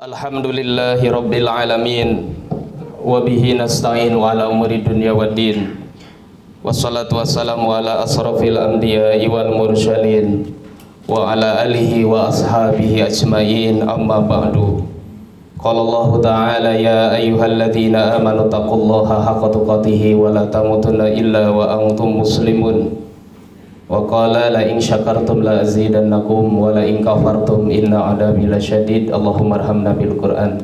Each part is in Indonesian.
Alhamdulillahi rabbil alamin wa bihi nasta'in wa ala umuri dunya waddin wassalatu wassalamu ala asrafil anbiya'i wal mursalin wa ala alihi wa ashabihi ajma'in amma ba'du. Qala Allah ta'ala ya ayyuhalladzina amanu taqullaha haqqa tuqatih wa la tamutunna illa wa antum muslimun. Wa qala la in syakartum la azidannakum wa la in kafartum inna adabi lasyadid. Allahumma arhamna bil Qur'an.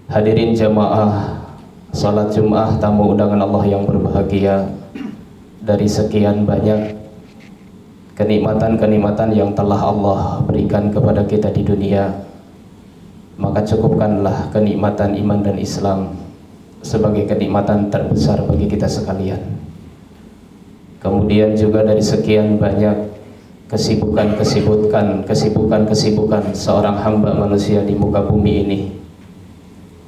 Hadirin jamaah salat Jumat tamu undangan Allah yang berbahagia, dari sekian banyak kenikmatan-kenikmatan yang telah Allah berikan kepada kita di dunia, maka cukupkanlah kenikmatan iman dan Islam sebagai kenikmatan terbesar bagi kita sekalian. Kemudian juga dari sekian banyak kesibukan seorang hamba manusia di muka bumi ini,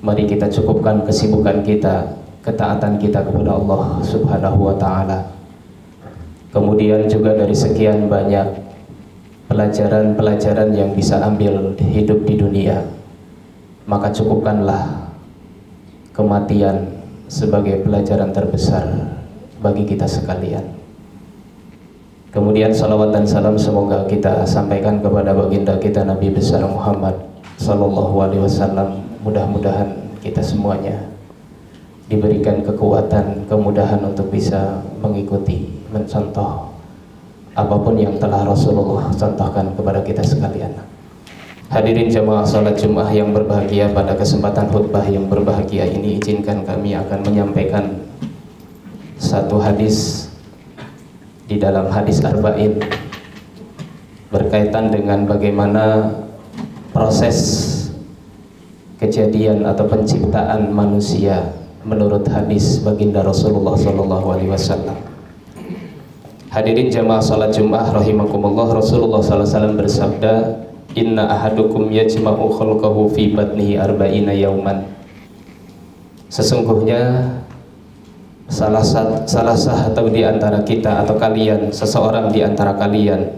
mari kita cukupkan kesibukan kita, ketaatan kita kepada Allah Subhanahu wa ta'ala. Kemudian juga dari sekian banyak pelajaran-pelajaran yang bisa ambil hidup di dunia, maka cukupkanlah kematian sebagai pelajaran terbesar bagi kita sekalian. Kemudian salawat dan salam semoga kita sampaikan kepada baginda kita Nabi besar Muhammad sallallahu alaihi wasallam. Mudah-mudahan kita semuanya diberikan kekuatan, kemudahan untuk bisa mengikuti, mencontoh apapun yang telah Rasulullah contohkan kepada kita sekalian. Hadirin jamaah salat Jumat yang berbahagia, pada kesempatan khutbah yang berbahagia ini izinkan kami akan menyampaikan satu hadis di dalam hadis Arba'in berkaitan dengan bagaimana proses kejadian atau penciptaan manusia menurut hadis baginda Rasulullah SAW. Hadirin jamaah salat Jumat rahimakumullah, Rasulullah SAW bersabda, inna ahadukum yajma'u khalqahu fi batnihi arba'ina yauman. Sesungguhnya salah satu di antara kita atau kalian, seseorang di antara kalian,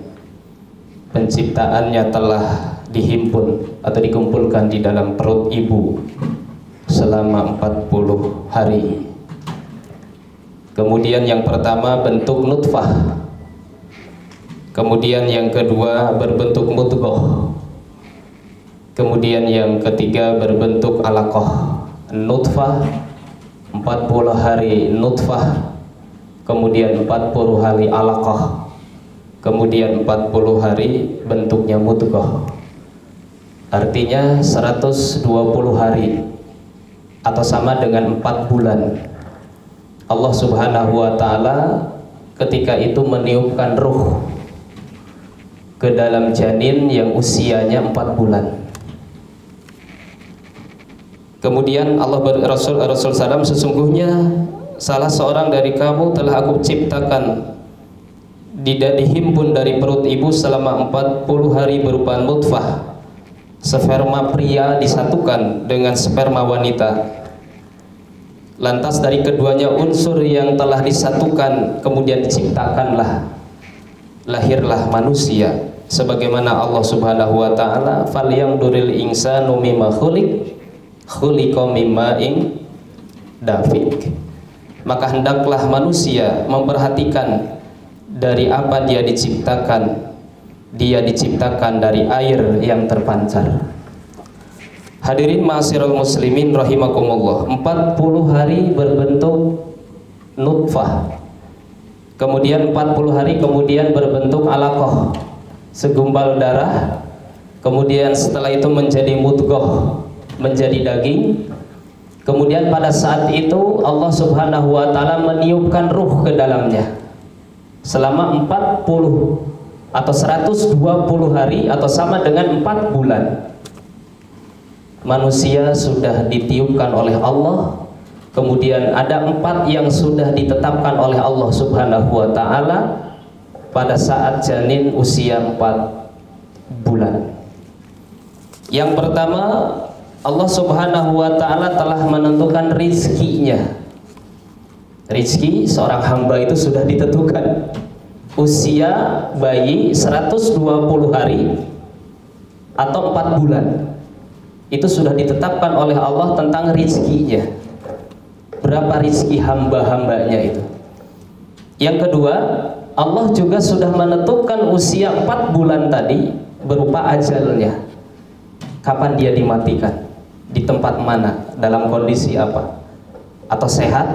penciptaannya telah dihimpun atau dikumpulkan di dalam perut ibu selama 40 hari. Kemudian yang pertama bentuk nutfah, kemudian yang kedua berbentuk mudghah, kemudian yang ketiga berbentuk alaqah. Nutfah 40 hari nutfah, kemudian 40 hari alaqah, kemudian 40 hari bentuknya mudghah. Artinya 120 hari atau sama dengan 4 bulan. Allah Subhanahu wa ta'ala ketika itu meniupkan ruh ke dalam janin yang usianya 4 bulan. Kemudian Rasul SAW, sesungguhnya salah seorang dari kamu telah aku ciptakan, dihimpun dari perut ibu selama 40 hari berupa nutfah. Sperma pria disatukan dengan sperma wanita. Lantas dari keduanya unsur yang telah disatukan kemudian diciptakanlah, lahirlah manusia. Sebagaimana Allah Subhanahu wa ta'ala, falyanzuril insanu mimma khuliqa mimma'in dafiq. Maka hendaklah manusia memperhatikan dari apa dia diciptakan. Dia diciptakan dari air yang terpancar. Hadirin ma'asyiral muslimin rahimakumullah, 40 hari berbentuk nutfah, kemudian 40 hari kemudian berbentuk alaqah, segumpal darah, kemudian setelah itu menjadi mudghah, menjadi daging. Kemudian pada saat itu Allah Subhanahu wa ta'ala meniupkan ruh ke dalamnya selama 40 atau 120 hari atau sama dengan 4 bulan. Manusia sudah ditiupkan oleh Allah. Kemudian ada 4 yang sudah ditetapkan oleh Allah Subhanahu wa ta'ala pada saat janin usia 4 bulan. Yang pertama, Allah Subhanahu wa ta'ala telah menentukan rizkinya. Rizki seorang hamba itu sudah ditentukan. Usia bayi 120 hari atau 4 bulan. itu sudah ditetapkan oleh Allah tentang rizkinya, berapa rizki hamba-hambanya itu. Yang kedua, Allah juga sudah menentukan usia 4 bulan tadi berupa ajalnya, kapan dia dimatikan, di tempat mana, dalam kondisi apa, atau sehat,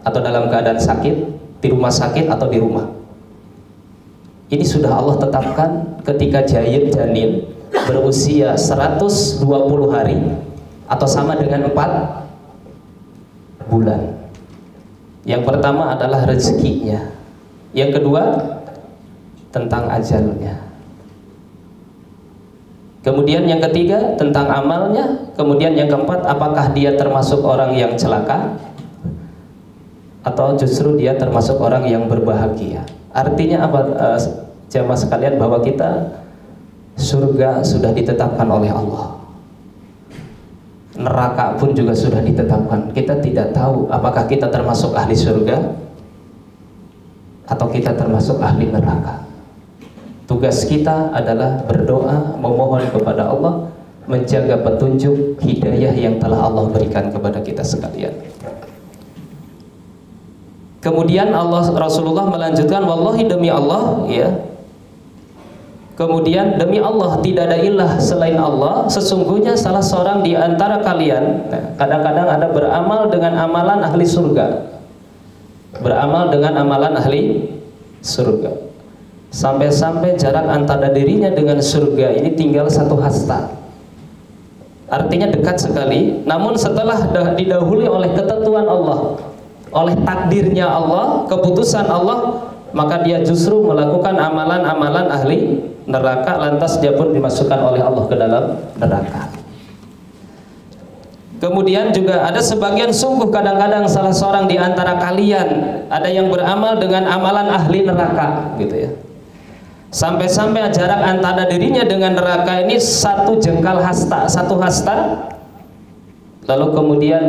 atau dalam keadaan sakit, di rumah sakit atau di rumah. Ini sudah Allah tetapkan ketika janin berusia 120 hari atau sama dengan 4 bulan. Yang pertama adalah rezekinya, yang kedua tentang ajalnya, kemudian yang ketiga tentang amalnya, kemudian yang keempat apakah dia termasuk orang yang celaka atau justru dia termasuk orang yang berbahagia. Artinya apa, jamaah sekalian, bahwa kita surga sudah ditetapkan oleh Allah, neraka pun juga sudah ditetapkan. Kita tidak tahu apakah kita termasuk ahli surga atau kita termasuk ahli neraka. Tugas kita adalah berdoa, memohon kepada Allah, menjaga petunjuk hidayah yang telah Allah berikan kepada kita sekalian. Kemudian Rasulullah melanjutkan, wallahi demi Allah, ya. Kemudian demi Allah tidak ada ilah selain Allah, sesungguhnya salah seorang di antara kalian, kadang-kadang ada beramal dengan amalan ahli surga, beramal dengan amalan ahli surga, sampai-sampai jarak antara dirinya dengan surga ini tinggal 1 hasta, artinya dekat sekali. Namun setelah didahului oleh ketentuan Allah, oleh takdirnya Allah, keputusan Allah, maka dia justru melakukan amalan-amalan ahli neraka, lantas dia pun dimasukkan oleh Allah ke dalam neraka. Kemudian juga ada sebagian, sungguh kadang-kadang salah seorang di antara kalian ada yang beramal dengan amalan ahli neraka, gitu ya, sampai-sampai jarak antara dirinya dengan neraka ini 1 jengkal hasta, 1 hasta. Lalu kemudian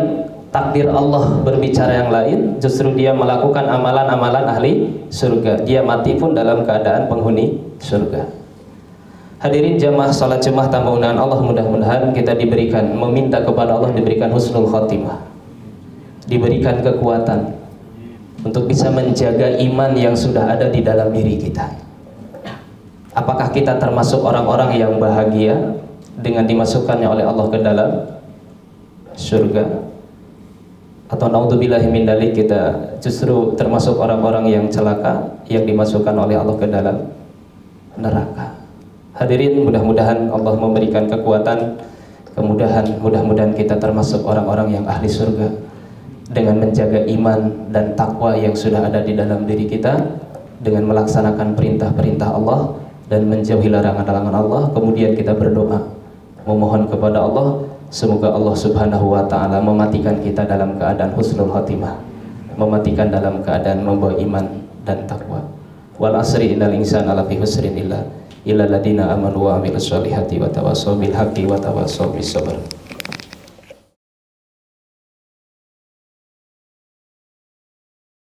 takdir Allah berbicara yang lain, justru dia melakukan amalan-amalan ahli surga, dia mati pun dalam keadaan penghuni surga. Hadirin jamaah salat Jumat tamu undangan Allah, mudah-mudahan kita diberikan, meminta kepada Allah diberikan husnul khotimah, diberikan kekuatan untuk bisa menjaga iman yang sudah ada di dalam diri kita. Apakah kita termasuk orang-orang yang bahagia dengan dimasukkannya oleh Allah ke dalam surga, atau naudzubillahi min dzalik, kita justru termasuk orang-orang yang celaka yang dimasukkan oleh Allah ke dalam neraka. Hadirin, mudah-mudahan Allah memberikan kekuatan, kemudahan, mudah-mudahan kita termasuk orang-orang yang ahli surga dengan menjaga iman dan takwa yang sudah ada di dalam diri kita, dengan melaksanakan perintah-perintah Allah dan menjauhi larangan-larangan Allah. Kemudian kita berdoa, memohon kepada Allah, semoga Allah subhanahu wa ta'ala mematikan kita dalam keadaan husnul khotimah, mematikan dalam keadaan membawa iman dan takwa. Wal asri innal insana lafi husrin illa ladina amanu wa amilus solihati wa tawassaw bil haqqi wa tawassaw bis sabr.